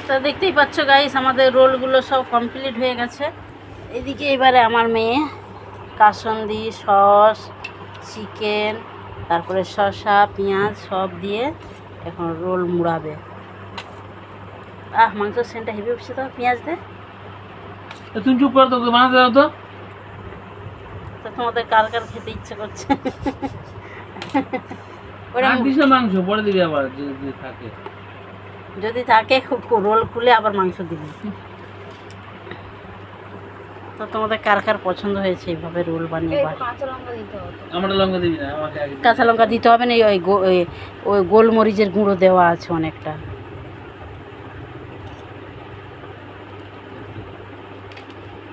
তো দেখতেই পাচ্ছ গাইস, আমাদের রোলগুলো সব কমপ্লিট হয়ে গেছে। এদিকে এবারে আমার মেয়ে কাসন্দি, সস, চিকেন, তারপরে শসা, পেঁয়াজ সব দিয়ে এখন রোল মুড়াবে। মাংসের সেন্টটা হেভি উঠছে তো, পেঁয়াজ দে। তুমি চুপ করো তো, মাংস দাও তো। তো তোমাদের কার কার খেতে ইচ্ছে করছে? মাংস পরে দিবি আবার যদি থাকে, যদি থাকে রোল খুলে আবার মাংস দিবি। তো তোমাদের কার কার পছন্দ হয়েছে এইভাবে রোল বানিয়ে? আমরা লঙ্কা দিবি না, আমাকে আগে কাঁচা লঙ্কা দিতে হবে না, ওই গোলমরিচের গুঁড়ো দেওয়া আছে অনেকটা।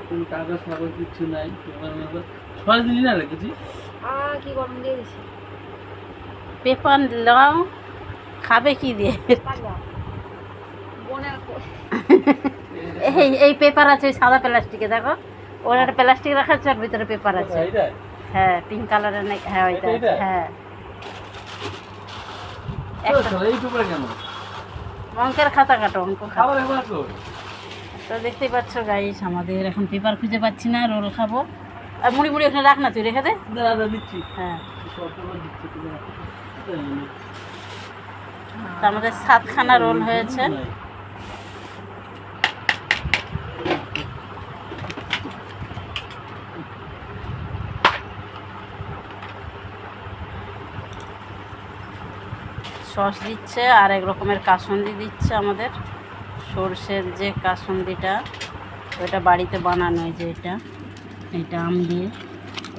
তুমি কাগজ ফাগজ কিছু নাই, সস দিলি না রেখেছি। কি গরম দিয়ে দিছি। পেপার লাও, খাবে কি দিয়ে? এই পেপার আছে ওই সাদা প্লাস্টিকে, দেখো ওর একটা প্লাস্টিক রাখা আছে, ওর ভিতরে পেপার আছে। হ্যাঁ, পিঙ্ক কালারের নাকি? হ্যাঁ ওইটা আছে। হ্যাঁ, এই পেপার কেন? অঙ্কের খাতা কাটো, অঙ্ক খাতা। খাবার তো তো দেখতেই পাচ্ছ গাইস, আমাদের এখন পেপার খুঁজে পাচ্ছি না, রোল খাবো। আর মুড়ি মুড়ি ওখানে রাখ না, তুই রেখে দে। দাদা দিচ্ছি। হ্যাঁ, দিচ্ছি। তো আমাদের 7খানা রোল হয়েছে। সস দিচ্ছে আর এক রকমের কাসন্দি দিচ্ছে আমাদের, সর্ষের যে কাসন্দিটা, ওইটা বাড়িতে বানানো, যে এটা আম দিয়ে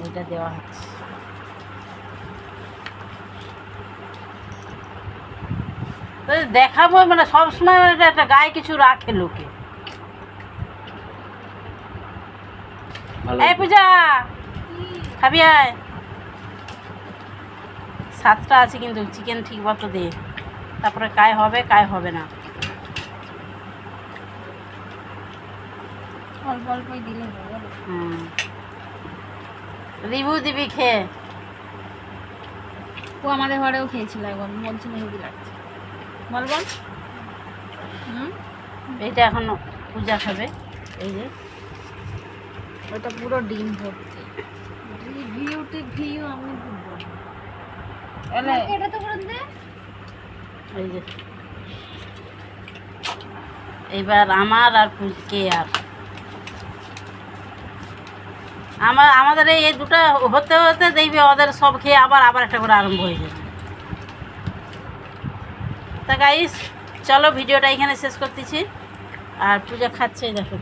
ওইটা দেওয়া হচ্ছে। তো দেখাবো মানে সবসময় একটা গায়ে কিছু রাখে লোকে। এই পূজা খাবি আয়, 7টা আছে কিন্তু চিকেন ঠিক মতো দে, তারপরে কায় হবে না। অল্প অল্পই দিলে হবে। রিভিউ দিবি খেয়ে। ও আমাদের ঘরেও খেয়েছিল একবার, বলছিল হেভি লাগছে। বল। এইটা এখন পূজা খাবে। এই যে ওটা পুরো ডিম ভর্তি। রিভিউ আমি বুঝবো না। এটা তো করে দে। এই যে এইবার আমার আর কে আর আমাদের এই দুটো হতে হতে দেখবে ওদের সব খেয়ে আবার একটা করে আরম্ভ হয়ে যাবে। তা গাইস চলো, ভিডিওটা এখানে শেষ করতেছি। আর পূজা খাচ্ছে, দেখো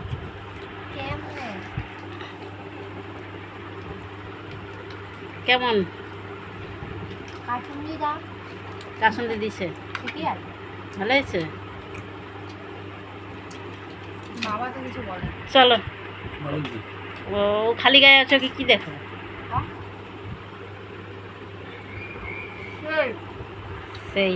কেমন কাসন্দি দিছে, ভালো হয়েছে। চলো, ও খালি গায়ে আছো কি দেখো? সেই